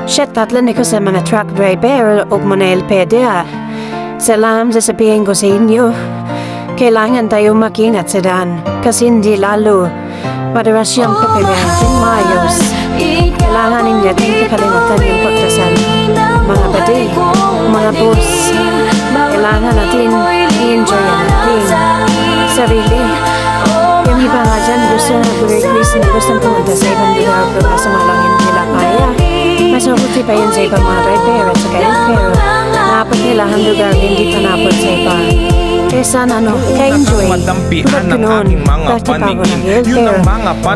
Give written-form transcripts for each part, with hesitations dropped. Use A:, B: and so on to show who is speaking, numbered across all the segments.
A: Shit, tatlan ko sa mga truck driver o mga LPDA. Salam sasabihin ko sa inyo, kailangan tayo makingat sa daan kasi hindi lalo madalas yung kapilihan maayos. Kailangan hindi natin kakalimutan yung pagdasal. Mga badi, mga boss, kailangan natin i-enjoy natin sarili. Yung iba nga dyan gusto na buriglis na gustong pumunta sa ibang lugar pero kaso nga lang hindi nila kaya. Mas mabuti pa yun sa ibang mga driver at saka yun pero naapot nila ang lugar hindi pa naapot sa iba. Kaya sana ka-enjoy. Tulad ko noon, dati pa ako nag-helper.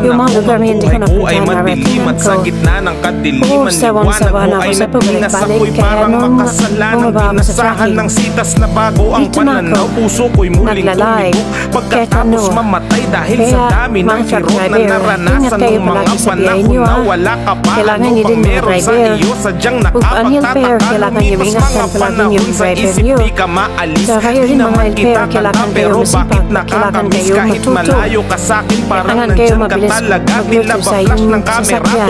A: Yung mga lugar na hindi ko napunta na referan ko. Sawang-sawa na ako sa pabalik-balik. Kaya nung bumaba ako sa tracking, dito na ako naglalike. Kahit ano. Kaya mga truck driver, ingat kayo palagi sa biyahe nyo ha. Kailangan nyo din mga driver. Kung ang helper, kailangan nyo ingat palagi yung driver nyo. So kayo rin mga helper, kailangan kayo masipag, kailangan kayo matuto, kailangan kayo mabilis magluto sa inyong sasakyan,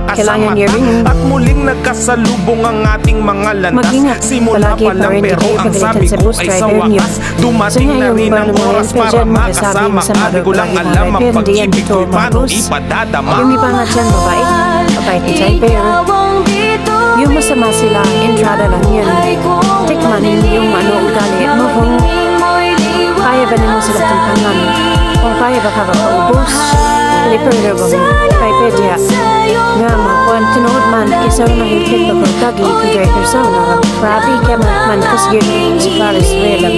A: kailangan nyo rin
B: at muling nagkasalubong ang ating mga landas.
A: mag-ingat palagi pa rin kayo pagalitan sa bus driver nyo. So ngayon ba ng mga helper dyan magkasabi mo sa mga driver, hindi yan dito mga bus. Yung iba nga dyan mabait na driver. Yung masama sila, entrada lang yun. Tikman yung ugali mo kung kaya ba naman sila tampangan, kung kaya ba ka paubos, liper ba mo, kaypedya. Nga makuan tinood man, kisa na hilpit ba kung kagi, kung driver sa una, grabe kaya man kasi yun si Paris Relam.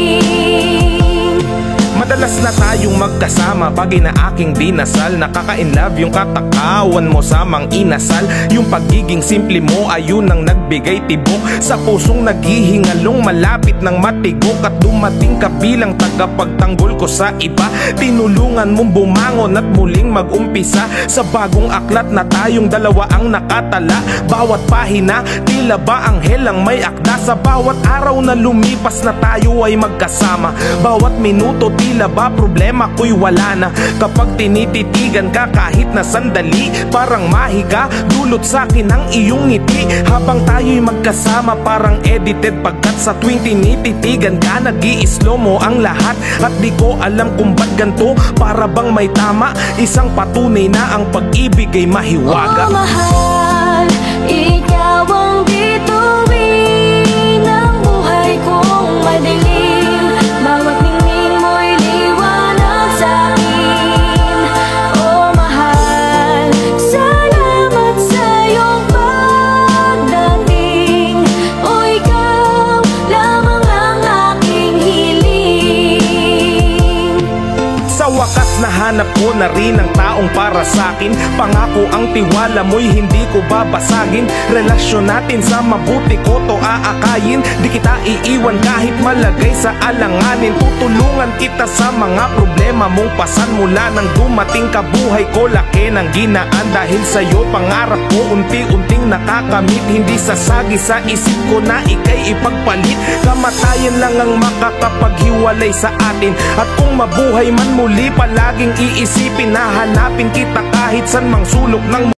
B: Madalas na tayong magkasama, bagay na aking dinasal. Nakaka-inlove yung katakawan mo sa mang inasal. Yung pagiging simple mo, ayun ang nagbigay tibok sa pusong naghihingalong malapit ng matigok. At dumating ka bilang tagapagtanggol ko sa iba. Tinulungan mong bumangon at muling mag-umpisa sa bagong aklat na tayong dalawa ang nakatala. Bawat pahina, tila ba anghel ang may akda. Sa bawat araw na lumipas na tayo ay magkasama. Bawat minuto, tila ba problema ko'y wala na. Kapag tinititigan ka kahit na sandali, parang mahiga, dulot sa'kin ang iyong ngiti. Habang tayo'y magkasama parang edited, pagkat sa tuwing tinititigan ka nag-i-slow mo ang lahat. At di ko alam kung ba't ganito, para bang may tama, isang patunay na ang pag-ibig ay mahiwaga.
C: Oh mahal, ikaw ang bituin ng buhay kong madilim. Bawat ningning mo'y liwanag sa'kin. Oh mahal, salamat sa iyong pagdating. O ikaw lamang ang aking hiling.
B: Sa wakas nahanap ko na rin ang taong para sa'kin. Pangako ang tiwala mo'y hindi ko babasagin. Relasyon natin sa mabuti ko to aakayin. Di kita iiwan kahit malagay sa alanganin. Tutulungan kita sa mga problema mong pasan. Mula nang dumating ka buhay ko, laki ng ginaan. Dahil sa'yo pangarap ko unti-unting nakakamit. Hindi sasagi sa isip ko na ika'y ipagpalit. Kamatayan lang ang makakapaghiwalay sa atin. At kung mabuhay man muli, palaging iisipin na hanapin kita kahit san mang sulok ng